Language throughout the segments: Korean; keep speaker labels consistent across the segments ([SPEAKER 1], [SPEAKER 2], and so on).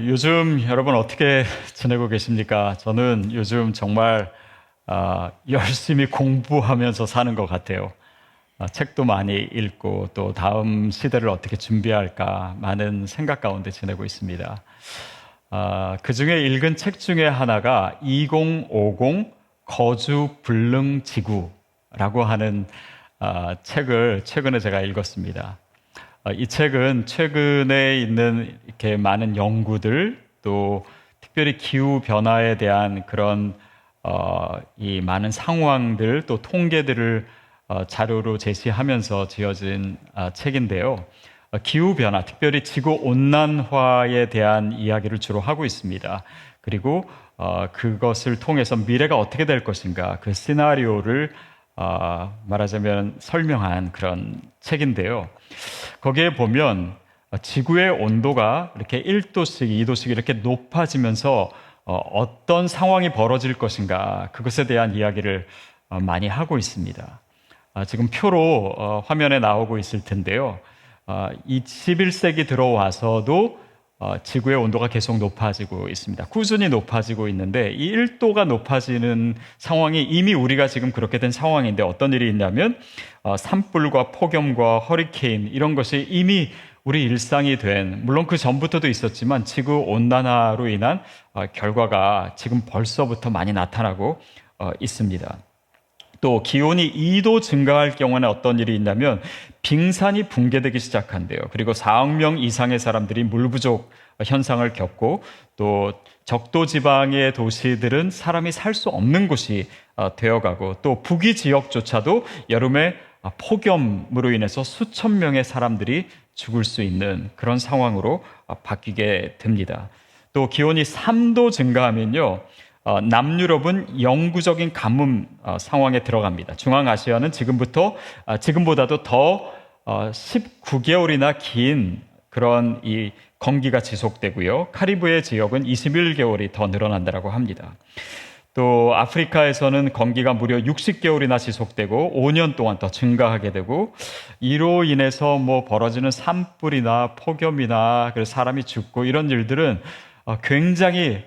[SPEAKER 1] 요즘 여러분 어떻게 지내고 계십니까? 저는 요즘 정말 열심히 공부하면서 사는 것 같아요. 책도 많이 읽고 또 다음 시대를 어떻게 준비할까 많은 생각 가운데 지내고 있습니다. 그 중에 읽은 책 중에 하나가 2050 거주 불능 지구라고 하는 책을 최근에 제가 읽었습니다. 이 책은 최근에 있는 이렇게 많은 연구들 또 특별히 기후 변화에 대한 그런 이 많은 상황들 또 통계들을 자료로 제시하면서 지어진 책인데요. 기후 변화, 특별히 지구 온난화에 대한 이야기를 주로 하고 있습니다. 그리고 그것을 통해서 미래가 어떻게 될 것인가 그 시나리오를 말하자면 설명한 그런 책인데요. 거기에 보면 지구의 온도가 이렇게 1도씩, 2도씩 이렇게 높아지면서 어떤 상황이 벌어질 것인가 그것에 대한 이야기를 많이 하고 있습니다. 지금 표로 화면에 나오고 있을 텐데요. 21세기 들어와서도 지구의 온도가 계속 높아지고 있습니다. 꾸준히 높아지고 있는데 이 1도가 높아지는 상황이 이미 우리가 지금 그렇게 된 상황인데 어떤 일이 있냐면 산불과 폭염과 허리케인 이런 것이 이미 우리 일상이 된 물론 그 전부터도 있었지만 지구 온난화로 인한 결과가 지금 벌써부터 많이 나타나고 있습니다. 또 기온이 2도 증가할 경우에는 어떤 일이 있냐면 빙산이 붕괴되기 시작한대요. 그리고 4억 명 이상의 사람들이 물 부족 현상을 겪고 또 적도 지방의 도시들은 사람이 살 수 없는 곳이 되어가고 또 북위 지역조차도 여름에 폭염으로 인해서 수천 명의 사람들이 죽을 수 있는 그런 상황으로 바뀌게 됩니다. 또 기온이 3도 증가하면요. 남유럽은 영구적인 가뭄 상황에 들어갑니다. 중앙아시아는 지금보다도 더 19개월이나 긴 그런 이 건기가 지속되고요. 카리브해 지역은 21개월이 더 늘어난다고 합니다. 또 아프리카에서는 건기가 무려 60개월이나 지속되고 5년 동안 더 증가하게 되고 이로 인해서 뭐 벌어지는 산불이나 폭염이나 그래서 사람이 죽고 이런 일들은 굉장히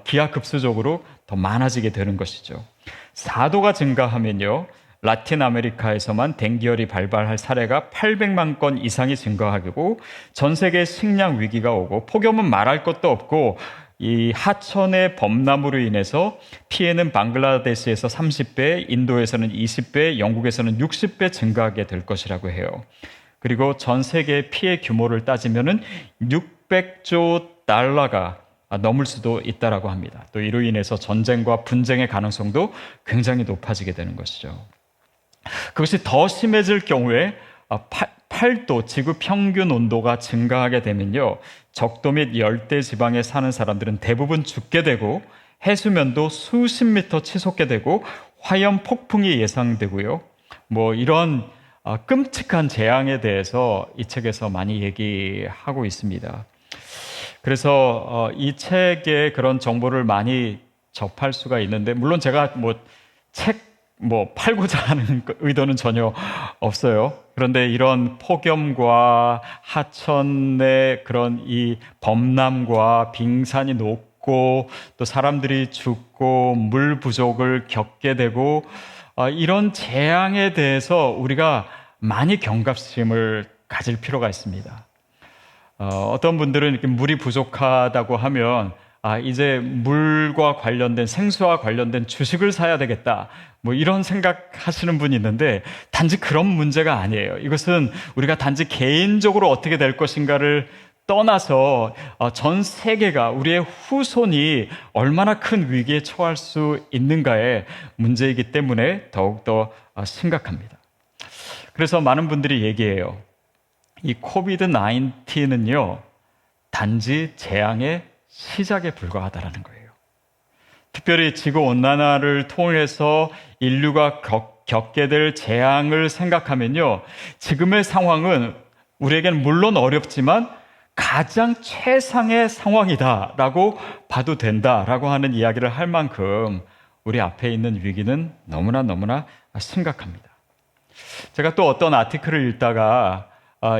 [SPEAKER 1] 기하급수적으로 더 많아지게 되는 것이죠. 4도가 증가하면요. 라틴 아메리카에서만 댕기열이 발발할 사례가 800만 건 이상이 증가하고 전 세계 식량 위기가 오고 폭염은 말할 것도 없고 이 하천의 범람으로 인해서 피해는 방글라데시에서 30배, 인도에서는 20배, 영국에서는 60배 증가하게 될 것이라고 해요. 그리고 전 세계 피해 규모를 따지면은 600조 달러가 넘을 수도 있다라고 합니다. 또 이로 인해서 전쟁과 분쟁의 가능성도 굉장히 높아지게 되는 것이죠. 그것이 더 심해질 경우에 8도 지구 평균 온도가 증가하게 되면요. 적도 및 열대 지방에 사는 사람들은 대부분 죽게 되고 해수면도 수십 미터 치솟게 되고 화염 폭풍이 예상되고요. 뭐 이런 끔찍한 재앙에 대해서 이 책에서 많이 얘기하고 있습니다. 그래서 이 책에 그런 정보를 많이 접할 수가 있는데 물론 제가 책 팔고자 하는 의도는 전혀 없어요. 그런데 이런 폭염과 하천의 그런 이 범람과 빙산이 녹고 또 사람들이 죽고 물 부족을 겪게 되고 이런 재앙에 대해서 우리가 많이 경각심을 가질 필요가 있습니다. 어떤 분들은 이렇게 물이 부족하다고 하면 이제 물과 관련된 생수와 관련된 주식을 사야 되겠다. 뭐 이런 생각하시는 분이 있는데 단지 그런 문제가 아니에요. 이것은 우리가 단지 개인적으로 어떻게 될 것인가를 떠나서 전 세계가 우리의 후손이 얼마나 큰 위기에 처할 수 있는가의 문제이기 때문에 더욱더 심각합니다. 그래서 많은 분들이 얘기해요. 이 코비드 19은요, 단지 재앙의 시작에 불과하다라는 거예요. 특별히 지구온난화를 통해서 인류가 겪게 될 재앙을 생각하면요, 지금의 상황은 우리에게는 물론 어렵지만 가장 최상의 상황이다라고 봐도 된다라고 하는 이야기를 할 만큼 우리 앞에 있는 위기는 너무나 심각합니다. 제가 또 어떤 아티클을 읽다가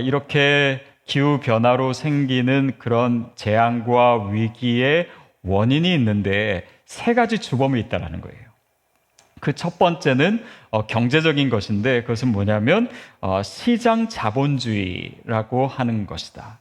[SPEAKER 1] 이렇게 기후 변화로 생기는 그런 재앙과 위기의 원인이 있는데 세 가지 주범이 있다는 거예요. 그 첫 번째는 경제적인 것인데 그것은 뭐냐면 시장 자본주의라고 하는 것이다.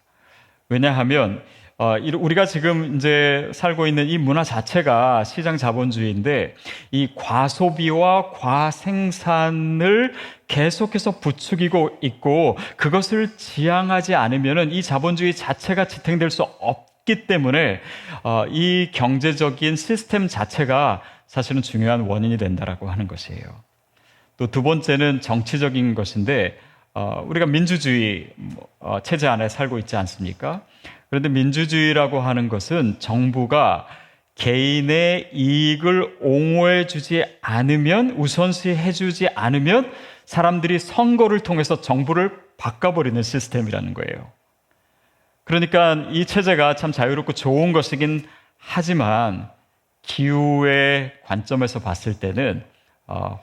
[SPEAKER 1] 왜냐하면 우리가 지금 이제 살고 있는 이 문화 자체가 시장 자본주의인데 이 과소비와 과생산을 계속해서 부추기고 있고 그것을 지향하지 않으면은 이 자본주의 자체가 지탱될 수 없기 때문에 이 경제적인 시스템 자체가 사실은 중요한 원인이 된다라고 하는 것이에요. 또 두 번째는 정치적인 것인데 우리가 민주주의 체제 안에 살고 있지 않습니까? 그런데 민주주의라고 하는 것은 정부가 개인의 이익을 옹호해주지 않으면, 우선시해주지 않으면 사람들이 선거를 통해서 정부를 바꿔버리는 시스템이라는 거예요. 그러니까 이 체제가 참 자유롭고 좋은 것이긴 하지만 기후의 관점에서 봤을 때는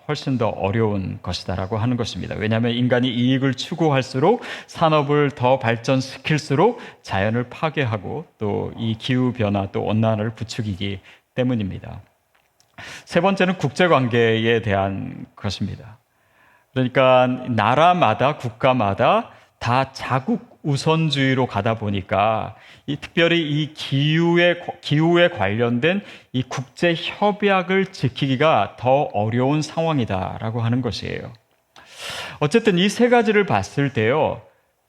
[SPEAKER 1] 훨씬 더 어려운 것이다라고 하는 것입니다. 왜냐하면 인간이 이익을 추구할수록 산업을 더 발전시킬수록 자연을 파괴하고 또 이 기후변화 또 온난화를 부추기기 때문입니다. 세 번째는 국제관계에 대한 것입니다. 그러니까 나라마다 국가마다 다 자국 우선주의로 가다 보니까 특별히 이 기후에 관련된 이 국제 협약을 지키기가 더 어려운 상황이다라고 하는 것이에요. 어쨌든 이 세 가지를 봤을 때요,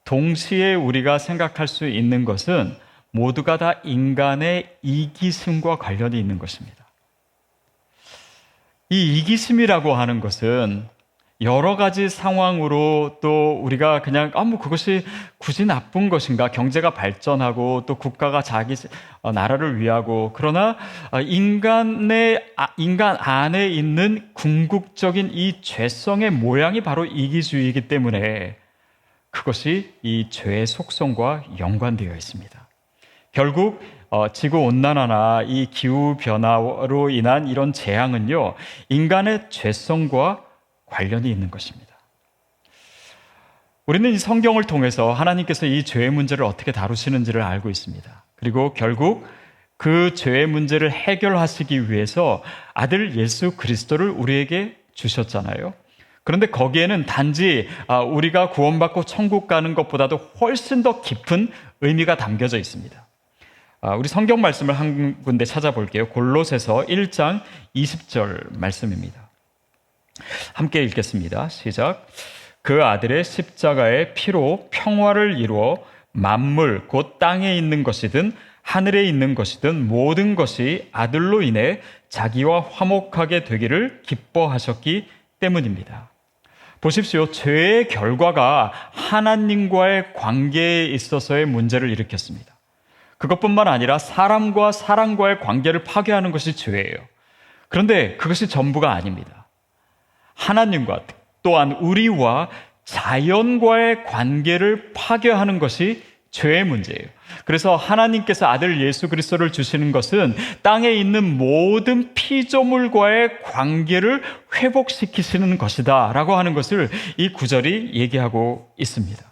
[SPEAKER 1] 동시에 우리가 생각할 수 있는 것은 모두가 다 인간의 이기심과 관련이 있는 것입니다. 이 이기심이라고 하는 것은 여러 가지 상황으로 또 우리가 그냥 그것이 굳이 나쁜 것인가, 경제가 발전하고 또 국가가 자기 나라를 위하고, 그러나 인간 안에 있는 궁극적인 이 죄성의 모양이 바로 이기주의이기 때문에 그것이 이 죄의 속성과 연관되어 있습니다. 결국 지구온난화나 이 기후변화로 인한 이런 재앙은요, 인간의 죄성과 관련이 있는 것입니다. 우리는 이 성경을 통해서 하나님께서 이 죄의 문제를 어떻게 다루시는지를 알고 있습니다. 그리고 결국 그 죄의 문제를 해결하시기 위해서 아들 예수 그리스도를 우리에게 주셨잖아요. 그런데 거기에는 단지 우리가 구원받고 천국 가는 것보다도 훨씬 더 깊은 의미가 담겨져 있습니다. 우리 성경 말씀을 한 군데 찾아볼게요. 골로새서 1장 20절 말씀입니다. 함께 읽겠습니다. 시작. 그 아들의 십자가의 피로 평화를 이루어 만물 곧 땅에 있는 것이든 하늘에 있는 것이든 모든 것이 아들로 인해 자기와 화목하게 되기를 기뻐하셨기 때문입니다. 보십시오. 죄의 결과가 하나님과의 관계에 있어서의 문제를 일으켰습니다. 그것뿐만 아니라 사람과 사람과의 관계를 파괴하는 것이 죄예요. 그런데 그것이 전부가 아닙니다. 하나님과 또한 우리와 자연과의 관계를 파괴하는 것이 죄의 문제예요. 그래서 하나님께서 아들 예수 그리스도를 주시는 것은 땅에 있는 모든 피조물과의 관계를 회복시키시는 것이다 라고 하는 것을 이 구절이 얘기하고 있습니다.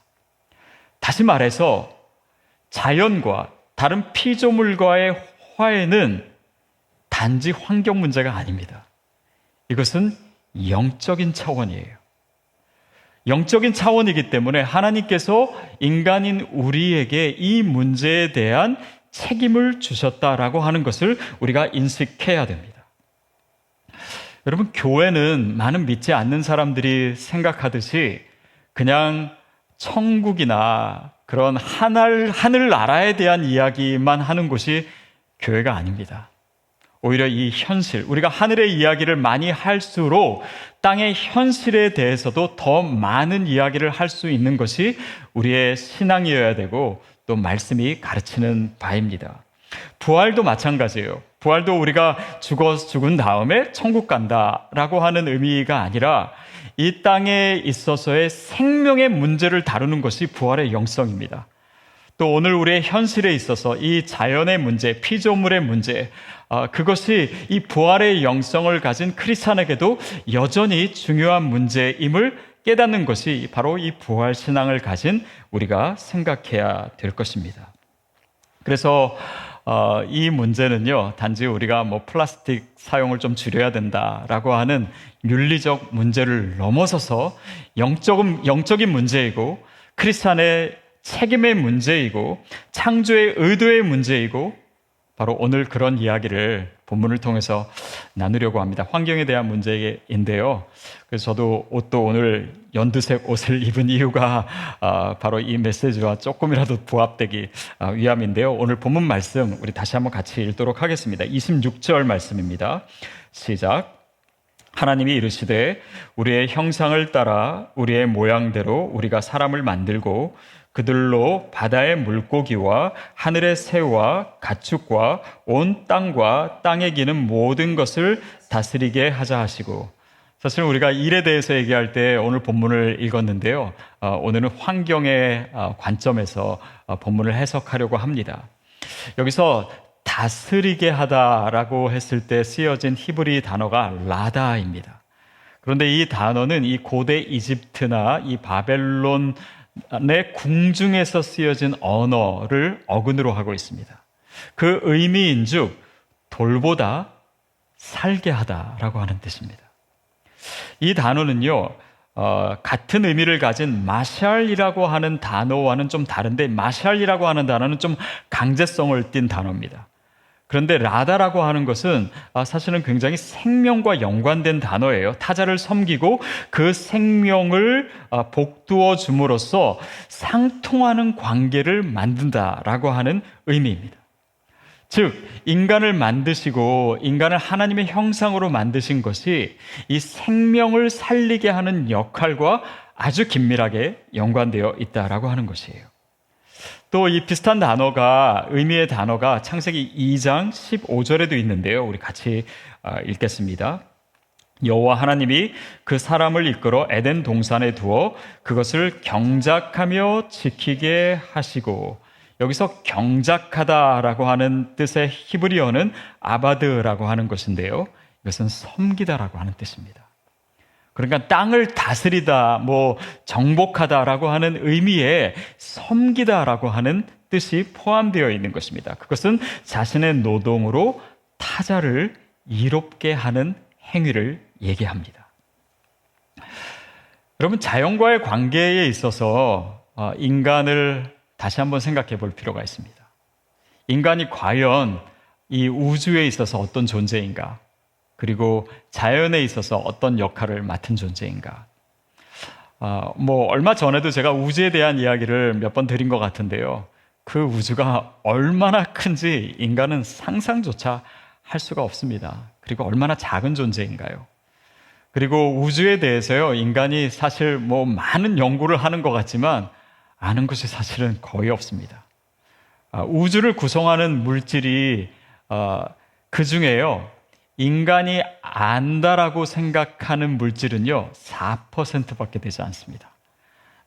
[SPEAKER 1] 다시 말해서 자연과 다른 피조물과의 화해는 단지 환경 문제가 아닙니다. 이것은 영적인 차원이에요. 영적인 차원이기 때문에 하나님께서 인간인 우리에게 이 문제에 대한 책임을 주셨다라고 하는 것을 우리가 인식해야 됩니다. 여러분, 교회는 많은 믿지 않는 사람들이 생각하듯이 그냥 천국이나 그런 하늘나라에 대한 이야기만 하는 곳이 교회가 아닙니다. 오히려 이 현실, 우리가 하늘의 이야기를 많이 할수록 땅의 현실에 대해서도 더 많은 이야기를 할 수 있는 것이 우리의 신앙이어야 되고 또 말씀이 가르치는 바입니다. 부활도 마찬가지예요. 부활도 우리가 죽은 다음에 천국 간다라고 하는 의미가 아니라 이 땅에 있어서의 생명의 문제를 다루는 것이 부활의 영성입니다. 또 오늘 우리의 현실에 있어서 이 자연의 문제, 피조물의 문제, 그것이 이 부활의 영성을 가진 크리스찬에게도 여전히 중요한 문제임을 깨닫는 것이 바로 이 부활신앙을 가진 우리가 생각해야 될 것입니다. 그래서 이 문제는요, 단지 우리가 뭐 플라스틱 사용을 좀 줄여야 된다라고 하는 윤리적 문제를 넘어서서 영적인 문제이고, 크리스찬의 책임의 문제이고, 창조의 의도의 문제이고, 바로 오늘 그런 이야기를 본문을 통해서 나누려고 합니다. 환경에 대한 문제인데요. 그래서 저도 옷도 오늘 연두색 옷을 입은 이유가 바로 이 메시지와 조금이라도 부합되기 위함인데요. 오늘 본문 말씀 우리 다시 한번 같이 읽도록 하겠습니다. 26절 말씀입니다. 시작. 하나님이 이르시되 우리의 형상을 따라 우리의 모양대로 우리가 사람을 만들고 그들로 바다의 물고기와 하늘의 새와 가축과 온 땅과 땅에 기는 모든 것을 다스리게 하자 하시고, 사실 우리가 일에 대해서 얘기할 때 오늘 본문을 읽었는데요. 오늘은 환경의 관점에서 본문을 해석하려고 합니다. 여기서 다스리게 하다라고 했을 때 쓰여진 히브리 단어가 라다입니다. 그런데 이 단어는 이 고대 이집트나 이 바벨론의 궁중에서 쓰여진 언어를 어근으로 하고 있습니다. 그 의미인즉 돌보다 살게 하다라고 하는 뜻입니다. 이 단어는요, 같은 의미를 가진 마샬이라고 하는 단어와는 좀 다른데, 마샬이라고 하는 단어는 좀 강제성을 띤 단어입니다. 그런데 라다라고 하는 것은 사실은 굉장히 생명과 연관된 단어예요. 타자를 섬기고 그 생명을 복두어 줌으로써 상통하는 관계를 만든다라고 하는 의미입니다. 즉, 인간을 만드시고 인간을 하나님의 형상으로 만드신 것이 이 생명을 살리게 하는 역할과 아주 긴밀하게 연관되어 있다라고 하는 것이에요. 또 이 비슷한 단어가, 의미의 단어가 창세기 2장 15절에도 있는데요. 우리 같이 읽겠습니다. 여호와 하나님이 그 사람을 이끌어 에덴 동산에 두어 그것을 경작하며 지키게 하시고, 여기서 경작하다라고 하는 뜻의 히브리어는 아바드라고 하는 것인데요. 이것은 섬기다라고 하는 뜻입니다. 그러니까 땅을 다스리다, 정복하다라고 하는 의미에 섬기다라고 하는 뜻이 포함되어 있는 것입니다. 그것은 자신의 노동으로 타자를 이롭게 하는 행위를 얘기합니다. 여러분, 자연과의 관계에 있어서 인간을 다시 한번 생각해 볼 필요가 있습니다. 인간이 과연 이 우주에 있어서 어떤 존재인가? 그리고 자연에 있어서 어떤 역할을 맡은 존재인가? 얼마 전에도 제가 우주에 대한 이야기를 몇 번 드린 것 같은데요. 그 우주가 얼마나 큰지 인간은 상상조차 할 수가 없습니다. 그리고 얼마나 작은 존재인가요? 그리고 우주에 대해서요, 인간이 사실 많은 연구를 하는 것 같지만 아는 것이 사실은 거의 없습니다. 우주를 구성하는 물질이 그 중에요, 인간이 안다라고 생각하는 물질은요 4%밖에 되지 않습니다.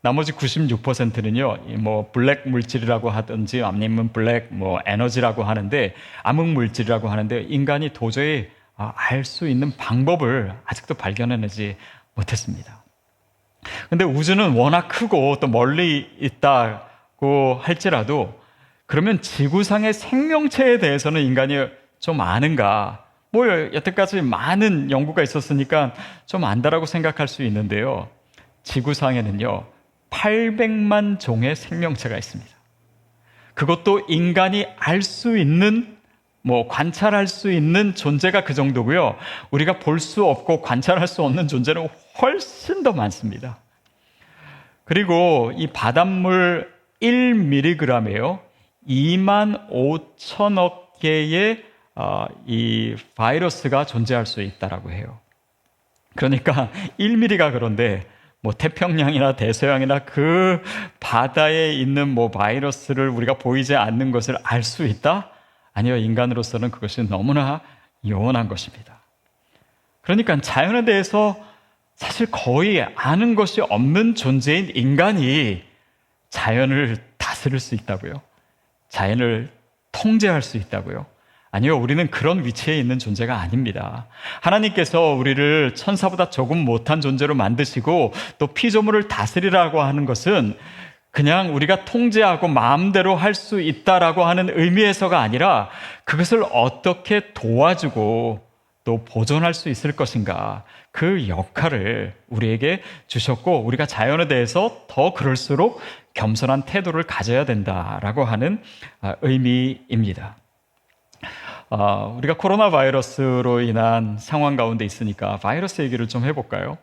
[SPEAKER 1] 나머지 96%는요 블랙 물질이라고 하든지 아니면 블랙 에너지라고 하는데, 암흑 물질이라고 하는데, 인간이 도저히 알 수 있는 방법을 아직도 발견해내지 못했습니다. 근데 우주는 워낙 크고 또 멀리 있다고 할지라도, 그러면 지구상의 생명체에 대해서는 인간이 좀 아는가? 여태까지 많은 연구가 있었으니까 좀 안다라고 생각할 수 있는데요. 지구상에는요 800만 종의 생명체가 있습니다. 그것도 인간이 알 수 있는, 관찰할 수 있는 존재가 그 정도고요. 우리가 볼 수 없고 관찰할 수 없는 존재는 훨씬 더 많습니다. 그리고 이 바닷물 1mg에요 2만 5천억 개의 이 바이러스가 존재할 수 있다라고 해요. 그러니까 1mm가 그런데 태평양이나 대서양이나 그 바다에 있는 바이러스를 우리가 보이지 않는 것을 알 수 있다? 아니요, 인간으로서는 그것이 너무나 요원한 것입니다. 그러니까 자연에 대해서 사실 거의 아는 것이 없는 존재인 인간이 자연을 다스릴 수 있다고요? 자연을 통제할 수 있다고요? 아니요, 우리는 그런 위치에 있는 존재가 아닙니다. 하나님께서 우리를 천사보다 조금 못한 존재로 만드시고 또 피조물을 다스리라고 하는 것은 그냥 우리가 통제하고 마음대로 할 수 있다라고 하는 의미에서가 아니라 그것을 어떻게 도와주고 또 보존할 수 있을 것인가, 그 역할을 우리에게 주셨고 우리가 자연에 대해서 더 그럴수록 겸손한 태도를 가져야 된다라고 하는 의미입니다. 우리가 코로나 바이러스로 인한 상황 가운데 있으니까 바이러스 얘기를 좀 해볼까요?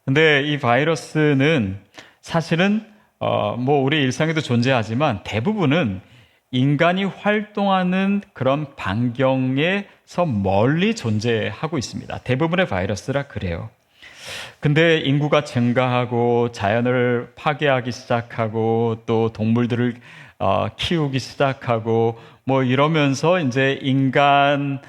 [SPEAKER 1] 근데 이 바이러스는 사실은 우리 일상에도 존재하지만 대부분은 인간이 활동하는 그런 반경에서 멀리 존재하고 있습니다. 대부분의 바이러스라 그래요. 근데 인구가 증가하고 자연을 파괴하기 시작하고 또 동물들을 키우기 시작하고 이러면서 이제 인간이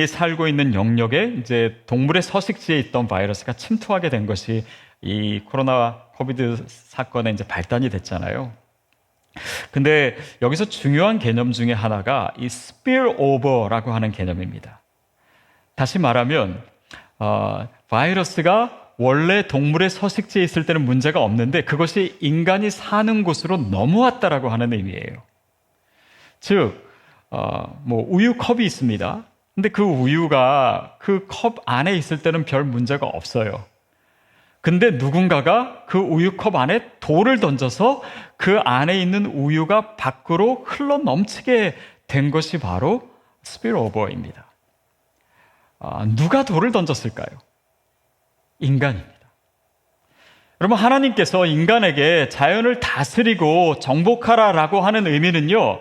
[SPEAKER 1] 살고 있는 영역에 이제 동물의 서식지에 있던 바이러스가 침투하게 된 것이 이 코로나 코비드 사건의 이제 발단이 됐잖아요. 근데 여기서 중요한 개념 중에 하나가 이 spillover라고 하는 개념입니다. 다시 말하면 바이러스가 원래 동물의 서식지에 있을 때는 문제가 없는데 그것이 인간이 사는 곳으로 넘어왔다라고 하는 의미예요. 즉, 우유 컵이 있습니다. 근데 그 우유가 그 컵 안에 있을 때는 별 문제가 없어요. 근데 누군가가 그 우유컵 안에 돌을 던져서 그 안에 있는 우유가 밖으로 흘러 넘치게 된 것이 바로 spillover입니다. 누가 돌을 던졌을까요? 인간입니다. 여러분, 하나님께서 인간에게 자연을 다스리고 정복하라라고 하는 의미는요,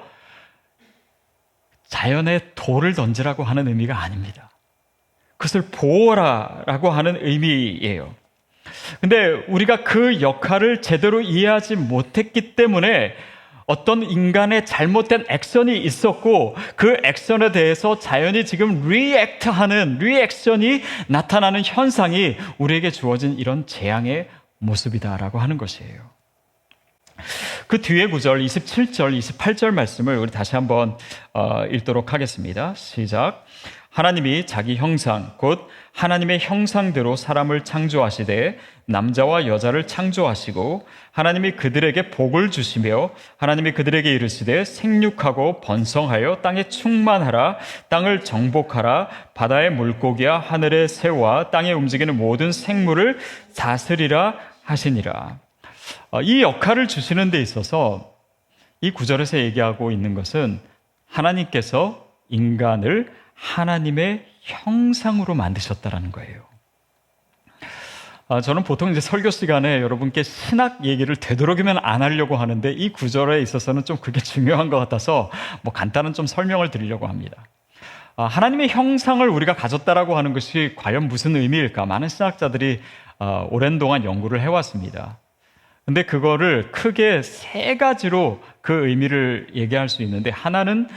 [SPEAKER 1] 자연에 돌을 던지라고 하는 의미가 아닙니다. 그것을 보호하라라고 하는 의미예요. 근데 우리가 그 역할을 제대로 이해하지 못했기 때문에 어떤 인간의 잘못된 액션이 있었고 그 액션에 대해서 자연이 지금 리액션이 나타나는 현상이 우리에게 주어진 이런 재앙의 모습이다라고 하는 것이에요. 그 뒤에 구절 27절, 28절 말씀을 우리 다시 한번 읽도록 하겠습니다. 시작. 하나님이 자기 형상 곧 하나님의 형상대로 사람을 창조하시되 남자와 여자를 창조하시고 하나님이 그들에게 복을 주시며 하나님이 그들에게 이르시되 생육하고 번성하여 땅에 충만하라 땅을 정복하라 바다의 물고기와 하늘의 새와 땅에 움직이는 모든 생물을 다스리라 하시니라. 이 역할을 주시는 데 있어서 이 구절에서 얘기하고 있는 것은 하나님께서 인간을 하나님의 형상으로 만드셨다라는 거예요. 저는 보통 이제 설교 시간에 여러분께 신학 얘기를 되도록이면 안 하려고 하는데 이 구절에 있어서는 좀 그게 중요한 것 같아서 간단한 좀 설명을 드리려고 합니다. 하나님의 형상을 우리가 가졌다라고 하는 것이 과연 무슨 의미일까? 많은 신학자들이 오랜 동안 연구를 해왔습니다. 근데 그거를 크게 세 가지로 그 의미를 얘기할 수 있는데 하나는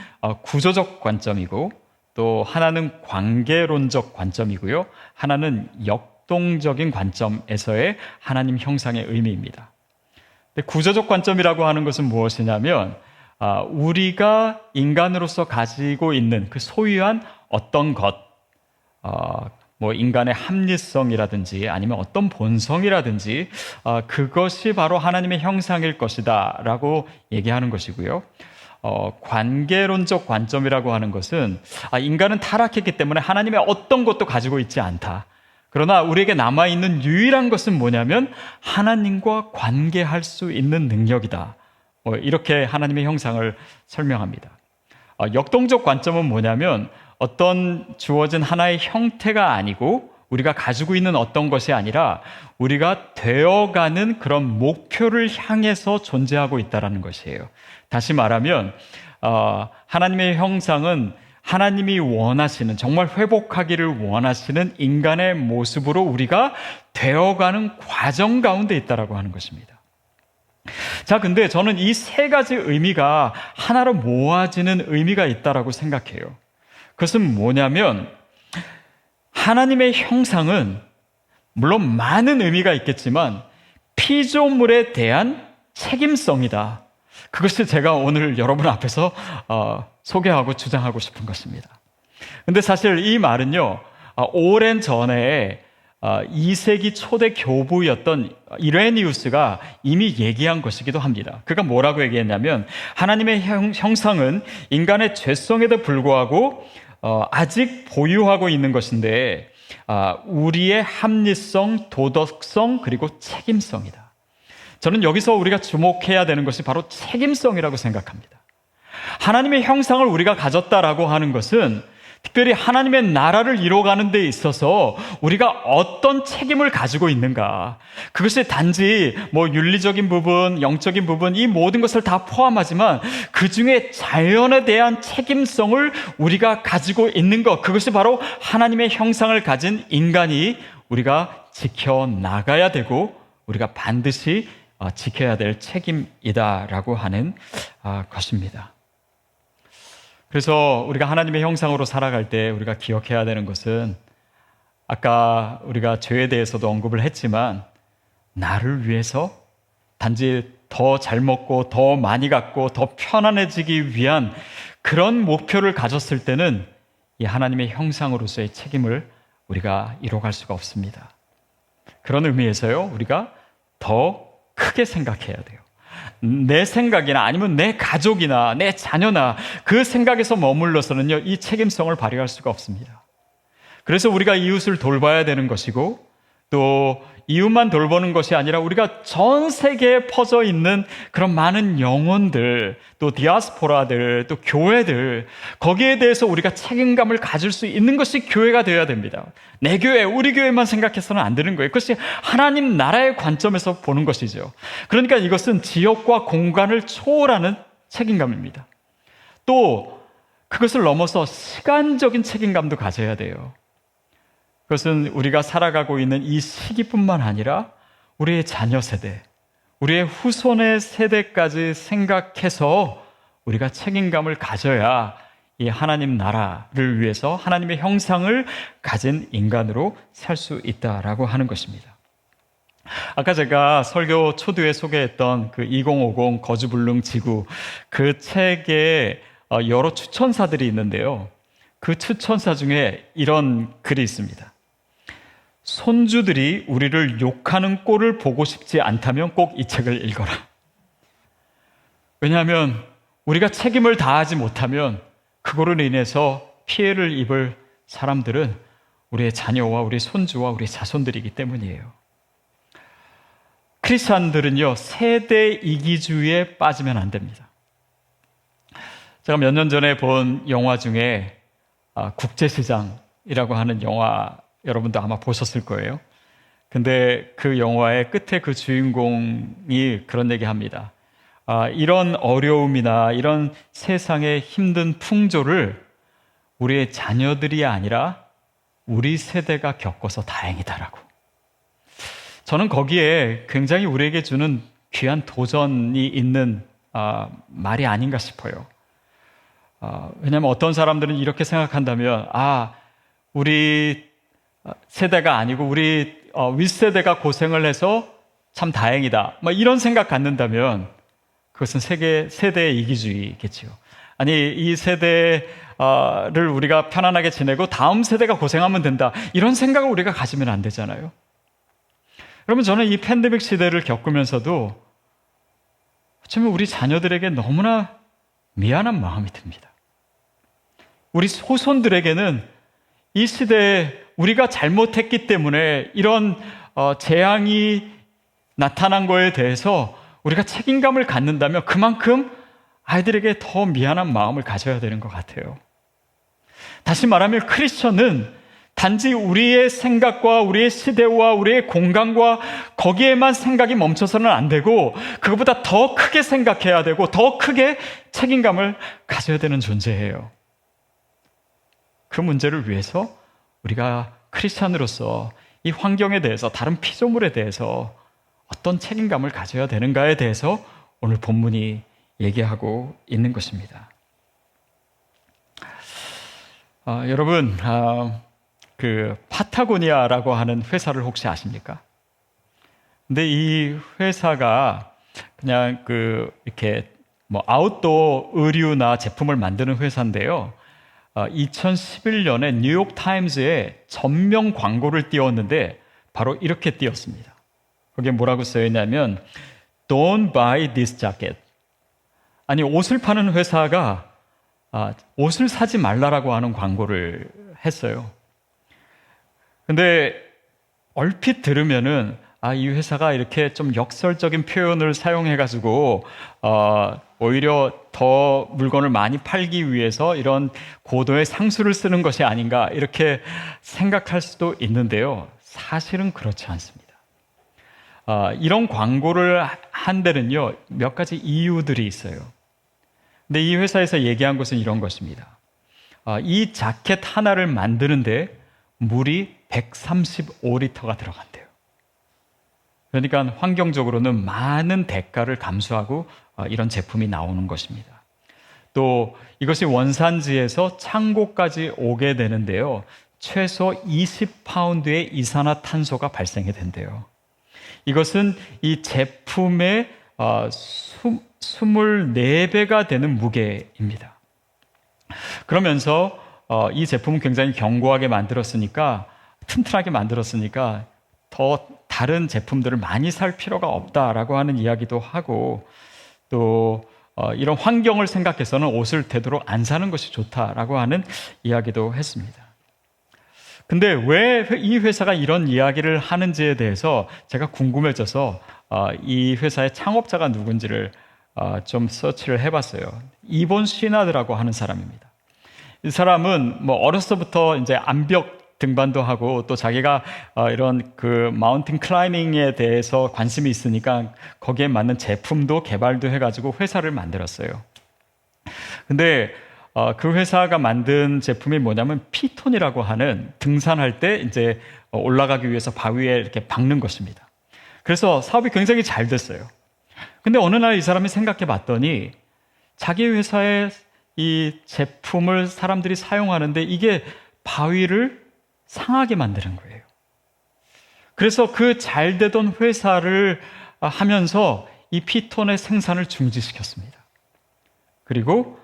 [SPEAKER 1] 구조적 관점이고 또 하나는 관계론적 관점이고요. 하나는 역동적인 관점에서의 하나님 형상의 의미입니다. 근데 구조적 관점이라고 하는 것은 무엇이냐면 우리가 인간으로서 가지고 있는 그 소유한 어떤 것, 인간의 합리성이라든지 아니면 어떤 본성이라든지 그것이 바로 하나님의 형상일 것이다 라고 얘기하는 것이고요. 관계론적 관점이라고 하는 것은 인간은 타락했기 때문에 하나님의 어떤 것도 가지고 있지 않다. 그러나 우리에게 남아있는 유일한 것은 뭐냐면 하나님과 관계할 수 있는 능력이다. 이렇게 하나님의 형상을 설명합니다. 역동적 관점은 뭐냐면 어떤 주어진 하나의 형태가 아니고 우리가 가지고 있는 어떤 것이 아니라 우리가 되어가는 그런 목표를 향해서 존재하고 있다는 것이에요. 다시 말하면 하나님의 형상은 하나님이 원하시는, 정말 회복하기를 원하시는 인간의 모습으로 우리가 되어가는 과정 가운데 있다라고 하는 것입니다. 자, 근데 저는 이 세 가지 의미가 하나로 모아지는 의미가 있다라고 생각해요. 그것은 뭐냐면 하나님의 형상은 물론 많은 의미가 있겠지만 피조물에 대한 책임성이다. 그것이 제가 오늘 여러분 앞에서 소개하고 주장하고 싶은 것입니다. 근데 사실 이 말은요, 오랜 전에 2세기 초대 교부였던 이레니우스가 이미 얘기한 것이기도 합니다. 그가 뭐라고 얘기했냐면, 하나님의 형상은 인간의 죄성에도 불구하고 아직 보유하고 있는 것인데, 우리의 합리성, 도덕성, 그리고 책임성이다. 저는 여기서 우리가 주목해야 되는 것이 바로 책임성이라고 생각합니다. 하나님의 형상을 우리가 가졌다라고 하는 것은 특별히 하나님의 나라를 이루어가는 데 있어서 우리가 어떤 책임을 가지고 있는가, 그것이 단지 윤리적인 부분, 영적인 부분, 이 모든 것을 다 포함하지만 그 중에 자연에 대한 책임성을 우리가 가지고 있는 것, 그것이 바로 하나님의 형상을 가진 인간이 우리가 지켜나가야 되고 우리가 반드시 지켜야 될 책임이다라고 하는 것입니다. 그래서 우리가 하나님의 형상으로 살아갈 때 우리가 기억해야 되는 것은, 아까 우리가 죄에 대해서도 언급을 했지만, 나를 위해서 단지 더 잘 먹고 더 많이 갖고 더 편안해지기 위한 그런 목표를 가졌을 때는 이 하나님의 형상으로서의 책임을 우리가 이뤄갈 수가 없습니다. 그런 의미에서요, 우리가 더 크게 생각해야 돼요. 내 생각이나 아니면 내 가족이나 내 자녀나 그 생각에서 머물러서는요, 이 책임성을 발휘할 수가 없습니다. 그래서 우리가 이웃을 돌봐야 되는 것이고, 또 이웃만 돌보는 것이 아니라 우리가 전 세계에 퍼져 있는 그런 많은 영혼들, 또 디아스포라들, 또 교회들, 거기에 대해서 우리가 책임감을 가질 수 있는 것이 교회가 되어야 됩니다. 내 교회, 우리 교회만 생각해서는 안 되는 거예요. 그것이 하나님 나라의 관점에서 보는 것이죠. 그러니까 이것은 지역과 공간을 초월하는 책임감입니다. 또 그것을 넘어서 시간적인 책임감도 가져야 돼요. 그것은 우리가 살아가고 있는 이 시기뿐만 아니라 우리의 자녀 세대, 우리의 후손의 세대까지 생각해서 우리가 책임감을 가져야 이 하나님 나라를 위해서 하나님의 형상을 가진 인간으로 살 수 있다라고 하는 것입니다. 아까 제가 설교 초두에 소개했던 그 2050 거주불능 지구, 그 책에 여러 추천사들이 있는데요. 그 추천사 중에 이런 글이 있습니다. 손주들이 우리를 욕하는 꼴을 보고 싶지 않다면 꼭 이 책을 읽어라. 왜냐하면 우리가 책임을 다하지 못하면 그거로 인해서 피해를 입을 사람들은 우리의 자녀와 우리 손주와 우리 자손들이기 때문이에요. 크리스찬들은요, 세대 이기주의에 빠지면 안 됩니다. 제가 몇 년 전에 본 영화 중에 국제시장이라고 하는 영화, 여러분도 아마 보셨을 거예요. 근데 그 영화의 끝에 그 주인공이 그런 얘기 합니다. 이런 어려움이나 이런 세상의 힘든 풍조를 우리의 자녀들이 아니라 우리 세대가 겪어서 다행이다라고. 저는 거기에 굉장히 우리에게 주는 귀한 도전이 있는 말이 아닌가 싶어요. 왜냐하면 어떤 사람들은 이렇게 생각한다면, 우리 세대가 아니고 우리 윗세대가 고생을 해서 참 다행이다, 이런 생각 갖는다면 그것은 세대의 이기주의겠지요. 아니, 이 세대를 우리가 편안하게 지내고 다음 세대가 고생하면 된다, 이런 생각을 우리가 가지면 안 되잖아요. 여러분, 저는 이 팬데믹 시대를 겪으면서도 어쩌면 우리 자녀들에게 너무나 미안한 마음이 듭니다. 우리 후손들에게는 이 시대에 우리가 잘못했기 때문에 이런 재앙이 나타난 거에 대해서 우리가 책임감을 갖는다면 그만큼 아이들에게 더 미안한 마음을 가져야 되는 것 같아요. 다시 말하면 크리스천은 단지 우리의 생각과 우리의 시대와 우리의 공간과 거기에만 생각이 멈춰서는 안 되고, 그것보다 더 크게 생각해야 되고 더 크게 책임감을 가져야 되는 존재예요. 그 문제를 위해서 우리가 크리스찬으로서 이 환경에 대해서, 다른 피조물에 대해서 어떤 책임감을 가져야 되는가에 대해서 오늘 본문이 얘기하고 있는 것입니다. 여러분, 그 파타고니아라고 하는 회사를 혹시 아십니까? 근데 이 회사가 그냥 이렇게 뭐 아웃도어 의류나 제품을 만드는 회사인데요. 2011년에 뉴욕 타임즈에 전면 광고를 띄웠는데 바로 이렇게 띄웠습니다. 거기에 뭐라고 쓰여 있냐면 Don't buy this jacket. 아니, 옷을 파는 회사가 옷을 사지 말라라고 하는 광고를 했어요. 근데 얼핏 들으면은 이 회사가 이렇게 좀 역설적인 표현을 사용해가지고 오히려 더 물건을 많이 팔기 위해서 이런 고도의 상수를 쓰는 것이 아닌가 이렇게 생각할 수도 있는데요. 사실은 그렇지 않습니다. 이런 광고를 한 데는요, 몇 가지 이유들이 있어요. 근데 이 회사에서 얘기한 것은 이런 것입니다. 이 자켓 하나를 만드는데 물이 135리터가 들어간대요. 그러니까 환경적으로는 많은 대가를 감수하고 이런 제품이 나오는 것입니다. 또 이것이 원산지에서 창고까지 오게 되는데요. 최소 20파운드의 이산화탄소가 발생이 된대요. 이것은 이 제품의 24배가 되는 무게입니다. 그러면서 이 제품은 굉장히 견고하게 만들었으니까, 튼튼하게 만들었으니까 더 다른 제품들을 많이 살 필요가 없다라고 하는 이야기도 하고, 또 이런 환경을 생각해서는 옷을 되도록 안 사는 것이 좋다라고 하는 이야기도 했습니다. 근데 왜 이 회사가 이런 이야기를 하는지에 대해서 제가 궁금해져서 이 회사의 창업자가 누군지를 좀 서치를 해봤어요. 이본 시나드라고 하는 사람입니다. 이 사람은 뭐 어렸을부터 이제 암벽 등반도 하고 또 자기가 이런 그 마운틴 클라이밍에 대해서 관심이 있으니까 거기에 맞는 제품도 개발도 해가지고 회사를 만들었어요. 근데 그 회사가 만든 제품이 뭐냐면 피톤이라고 하는 등산할 때 이제 올라가기 위해서 바위에 이렇게 박는 것입니다. 그래서 사업이 굉장히 잘 됐어요. 근데 어느 날 이 사람이 생각해 봤더니 자기 회사의 이 제품을 사람들이 사용하는데 이게 바위를 상하게 만드는 거예요. 그래서 그 잘 되던 회사를 하면서 이 피톤의 생산을 중지시켰습니다. 그리고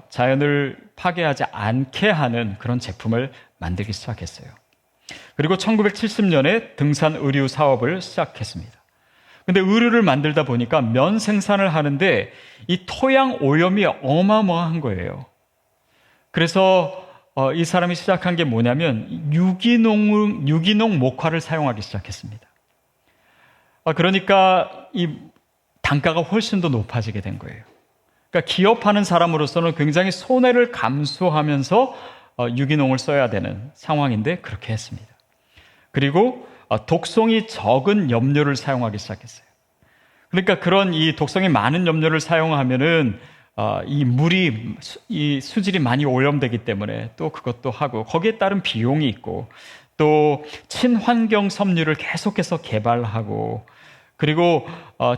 [SPEAKER 1] 자연을 파괴하지 않게 하는 그런 제품을 만들기 시작했어요. 그리고 1970년에 등산 의류 사업을 시작했습니다. 근데 의류를 만들다 보니까 면 생산을 하는데 이 토양 오염이 어마어마한 거예요. 그래서 이 사람이 시작한 게 뭐냐면 유기농 목화를 사용하기 시작했습니다. 그러니까 이 단가가 훨씬 더 높아지게 된 거예요. 그러니까 기업하는 사람으로서는 굉장히 손해를 감수하면서 유기농을 써야 되는 상황인데 그렇게 했습니다. 그리고 독성이 적은 염료를 사용하기 시작했어요. 그러니까 그런 이 독성이 많은 염료를 사용하면은 이 물이 이 수질이 많이 오염되기 때문에 또 그것도 하고 거기에 따른 비용이 있고 또 친환경 섬유를 계속해서 개발하고 그리고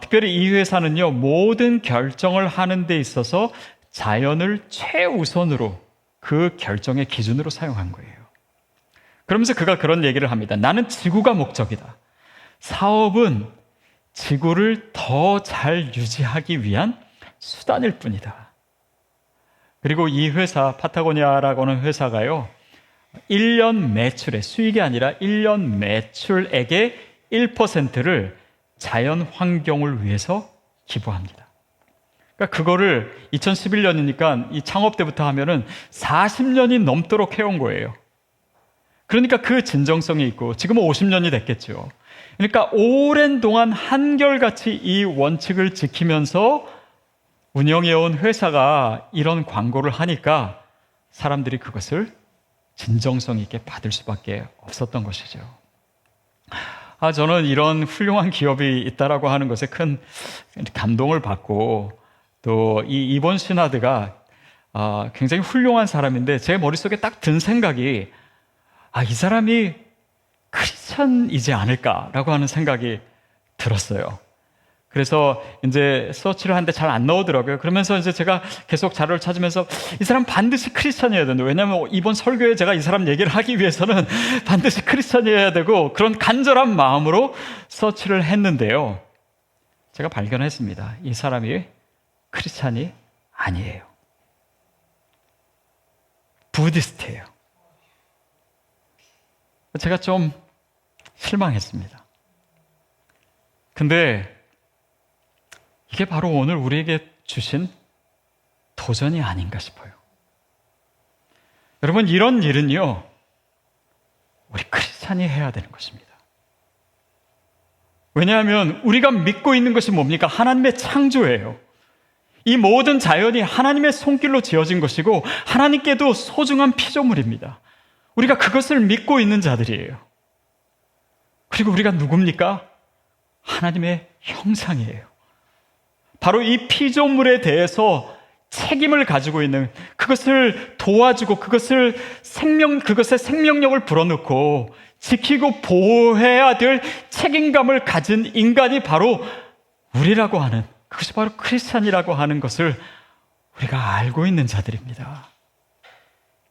[SPEAKER 1] 특별히 이 회사는요 모든 결정을 하는 데 있어서 자연을 최우선으로 그 결정의 기준으로 사용한 거예요. 그러면서 그가 그런 얘기를 합니다. 나는 지구가 목적이다. 사업은 지구를 더 잘 유지하기 위한 수단일 뿐이다. 그리고 이 회사 파타고니아라고 하는 회사가요 1년 매출의 수익이 아니라 1년 매출액의 1%를 자연 환경을 위해서 기부합니다. 그러니까 그거를 2011년이니까 이 창업 때부터 하면은 40년이 넘도록 해온 거예요. 그러니까 그 진정성이 있고 지금은 50년이 됐겠죠. 그러니까 오랜 동안 한결같이 이 원칙을 지키면서 운영해온 회사가 이런 광고를 하니까 사람들이 그것을 진정성 있게 받을 수밖에 없었던 것이죠. 저는 이런 훌륭한 기업이 있다라고 하는 것에 큰 감동을 받고 또 이 이본 시나드가 굉장히 훌륭한 사람인데 제 머릿속에 딱 든 생각이 이 사람이 크리스찬이지 않을까라고 하는 생각이 들었어요. 그래서 이제 서치를 하는데 잘 안 나오더라고요. 그러면서 이제 제가 계속 자료를 찾으면서 이 사람 반드시 크리스찬이어야 된다. 왜냐하면 이번 설교에 제가 이 사람 얘기를 하기 위해서는 반드시 크리스찬이어야 되고 그런 간절한 마음으로 서치를 했는데요. 제가 발견했습니다. 이 사람이 크리스찬이 아니에요. 부디스트예요. 제가 좀 실망했습니다. 근데 이게 바로 오늘 우리에게 주신 도전이 아닌가 싶어요. 여러분, 이런 일은요, 우리 크리스찬이 해야 되는 것입니다. 왜냐하면 우리가 믿고 있는 것이 뭡니까? 하나님의 창조예요. 이 모든 자연이 하나님의 손길로 지어진 것이고 하나님께도 소중한 피조물입니다. 우리가 그것을 믿고 있는 자들이에요. 그리고 우리가 누굽니까? 하나님의 형상이에요. 바로 이 피조물에 대해서 책임을 가지고 있는, 그것을 도와주고 그것의 생명력을 불어넣고 지키고 보호해야 될 책임감을 가진 인간이 바로 우리라고 하는, 그것이 바로 크리스찬이라고 하는 것을 우리가 알고 있는 자들입니다.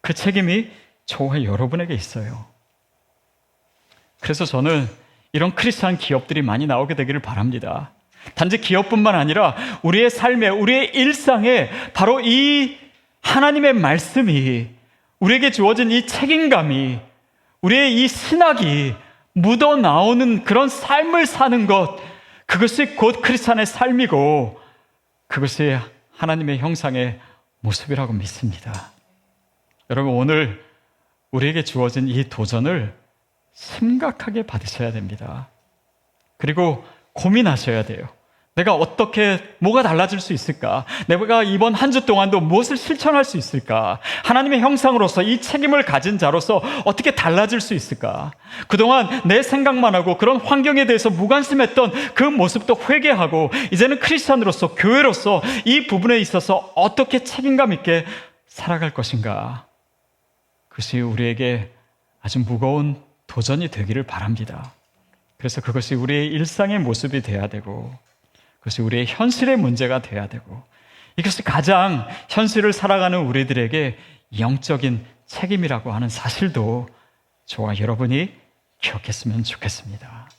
[SPEAKER 1] 그 책임이 저와 여러분에게 있어요. 그래서 저는 이런 크리스찬 기업들이 많이 나오게 되기를 바랍니다. 단지 기업뿐만 아니라 우리의 삶에, 우리의 일상에 바로 이 하나님의 말씀이, 우리에게 주어진 이 책임감이, 우리의 이 신학이 묻어나오는 그런 삶을 사는 것, 그것이 곧 크리스찬의 삶이고 그것이 하나님의 형상의 모습이라고 믿습니다. 여러분, 오늘 우리에게 주어진 이 도전을 심각하게 받으셔야 됩니다. 그리고 고민하셔야 돼요. 내가 뭐가 달라질 수 있을까? 내가 이번 한 주 동안도 무엇을 실천할 수 있을까? 하나님의 형상으로서 이 책임을 가진 자로서 어떻게 달라질 수 있을까? 그동안 내 생각만 하고 그런 환경에 대해서 무관심했던 그 모습도 회개하고 이제는 크리스찬으로서, 교회로서 이 부분에 있어서 어떻게 책임감 있게 살아갈 것인가? 그것이 우리에게 아주 무거운 도전이 되기를 바랍니다. 그래서 그것이 우리의 일상의 모습이 돼야 되고 그것이 우리의 현실의 문제가 돼야 되고 이것이 가장 현실을 살아가는 우리들에게 영적인 책임이라고 하는 사실도 저와 여러분이 기억했으면 좋겠습니다.